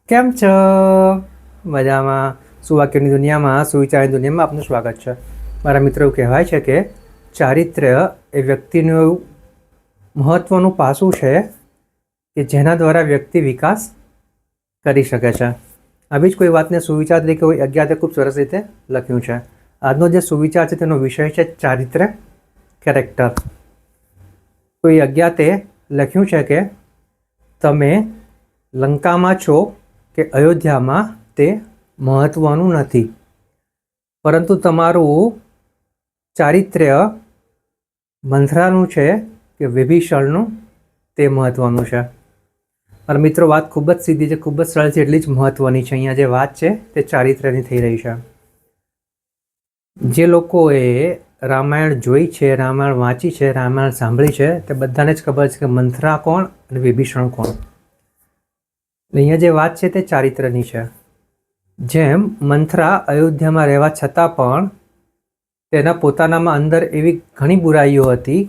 કેમ છો? મજામાં? સુવાક્યોની દુનિયામાં, સુવિચારની દુનિયામાં આપનું સ્વાગત છે. મારા મિત્રો એવું કહેવાય છે કે ચારિત્ર્ય એ વ્યક્તિનું એવું મહત્ત્વનું પાસું છે કે જેના દ્વારા વ્યક્તિ વિકાસ કરી શકે છે. આવી જ કોઈ વાતને સુવિચાર તરીકે કોઈ અજ્ઞાતે ખૂબ સરસ રીતે લખ્યું છે. આજનો જે સુવિચાર છે તેનો વિષય છે ચારિત્ર્ય, કેરેક્ટર. કોઈ અજ્ઞાતે લખ્યું છે કે તમે લંકામાં છો કે અયોધ્યામાં તે મહત્ત્વનું નથી, પરંતુ તમારું ચારિત્ર્ય મંથરાનું છે કે વિભીષણનું તે મહત્ત્વનું છે. અને મિત્રો વાત ખૂબ જ સીધી છે, ખૂબ જ સરળ છે, એટલી જ મહત્ત્વની છે. અહીંયા જે વાત છે તે ચારિત્ર્યની થઈ રહી છે. જે લોકોએ રામાયણ જોઈ છે, રામાયણ વાંચી છે, રામાયણ સાંભળી છે, તે બધાને જ ખબર છે કે મંથરા કોણ અને વિભીષણ કોણ. અહીંયા જે વાત છે તે ચારિત્ર્યની છે. જેમ મંથરા અયોધ્યામાં રહેવા છતાં પણ તેના પોતાનામાં અંદર એવી ઘણી બુરાઈઓ હતી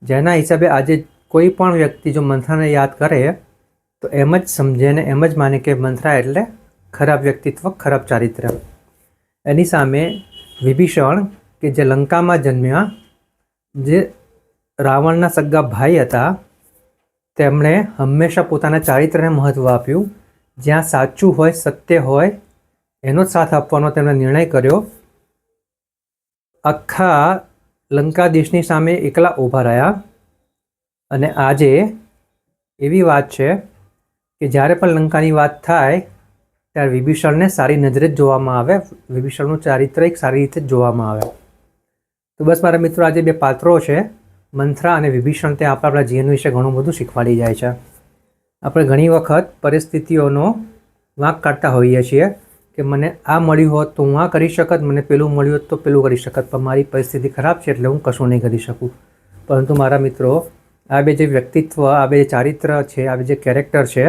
જેના હિસાબે આજે કોઈ પણ વ્યક્તિ જો મંથરાને યાદ કરે તો એમ જ સમજે ને એમ જ માને કે મંથરા એટલે ખરાબ વ્યક્તિત્વ, ખરાબ ચારિત્ર્ય. એની સામે વિભીષણ કે જે લંકામાં જન્મ્યા, જે રાવણના સગા ભાઈ હતા, તેમણે હંમેશા પોતાના ચારિત્ર્યને મહત્ત્વ આપ્યું. જ્યાં સાચું હોય, સત્ય હોય એનો જ સાથ આપવાનો તેમણે નિર્ણય કર્યો. આખા લંકા દેશની સામે એકલા ઊભા રહ્યા. અને આજે એવી વાત છે કે જ્યારે પણ લંકાની વાત થાય ત્યારે વિભીષણને સારી નજરે જ જોવામાં આવે, વિભીષણનું ચારિત્ર્ય એક સારી રીતે જ જોવામાં આવે. તો બસ મારા મિત્રો, આજે બે પાત્રો છે મંથરા અને વિભીષણ, તે આપણા જીવન વિશે ઘણું બધું શીખવાડી જાય છે. આપણે ઘણી વખત પરિસ્થિતિઓનો વાંક કાઢતા હોઈએ છીએ કે મને આ મળ્યું હોત તો હું આ કરી શકત, મને પેલું મળ્યું હોત તો પેલું કરી શકત, પણ મારી પરિસ્થિતિ ખરાબ છે એટલે હું કશું નહીં કરી શકું. પરંતુ મારા મિત્રો, આ બે જે વ્યક્તિત્વ, આ બે ચારિત્ર છે, આ બે જે કેરેક્ટર છે,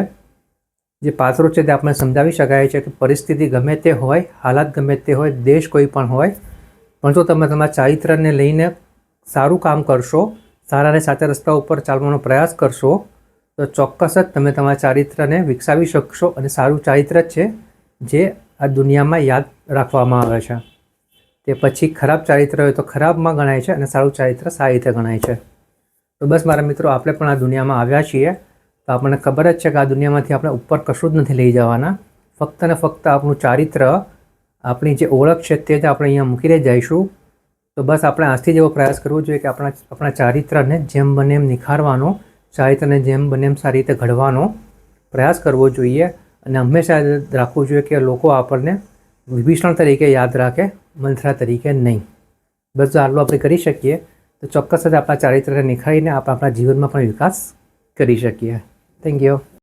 જે પાત્રો છે, તે આપણે સમજાવી શકાય છે કે પરિસ્થિતિ ગમે તે હોય, હાલાત ગમે તે હોય, દેશ કોઈ પણ હોય, પણ જો તમે તમારા ચારિત્રને લઈને સારું કામ કરશો, સારા અને સાચા રસ્તા ઉપર ચાલવાનો પ્રયાસ કરશો, તો ચોક્કસ જ તમે તમારા ચારિત્રને વિકસાવી શકશો. અને સારું ચારિત્ર જ છે જે આ દુનિયામાં યાદ રાખવામાં આવે છે. તે પછી ખરાબ ચારિત્ર હોય તો ખરાબમાં ગણાય છે અને સારું ચારિત્ર સારી રીતે ગણાય છે. તો બસ મારા મિત્રો, આપણે પણ આ દુનિયામાં આવ્યા છીએ તો આપણને ખબર જ છે કે આ દુનિયામાંથી આપણે ઉપર કશું જ નથી લઈ જવાના. ફક્ત ને ફક્ત આપણું ચારિત્ર, આપણી જે ઓળખ છે તે જ આપણે અહીંયા મૂકીને જઈશું. તો બસ આપણે આજથી જ એવો પ્રયાસ કરવો જોઈએ કે આપણા ચારિત્રને જેમ બને એમ નિખારવાનો, ચારિત્રને જેમ બને એમ સારી રીતે ઘડવાનો પ્રયાસ કરવો જોઈએ. અને હંમેશા યાદ રાખવું જોઈએ કે લોકો આપણને વિભીષણ તરીકે યાદ રાખે, મંથરા તરીકે નહીં. બસ જો આટલું આપણે કરી શકીએ તો ચોક્કસ જ આપણા ચારિત્રને નિખારીને આપણે આપણા જીવનમાં પણ વિકાસ કરી શકીએ. Thank you.